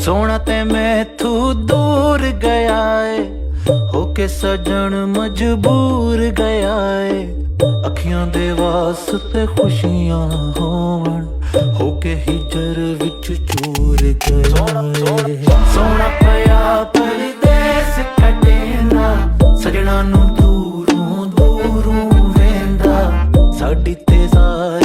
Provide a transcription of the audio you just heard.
सोना ते मैथू दूर गया है, होके सजन मजबूर गया है। अखियां दे वास्ते खुशियां होवन, होके हिजर विच चूर गया है। सोना पया परदेस कटेंदा, सजना नू दूरों दूरों वेंदा, साडी ते सारी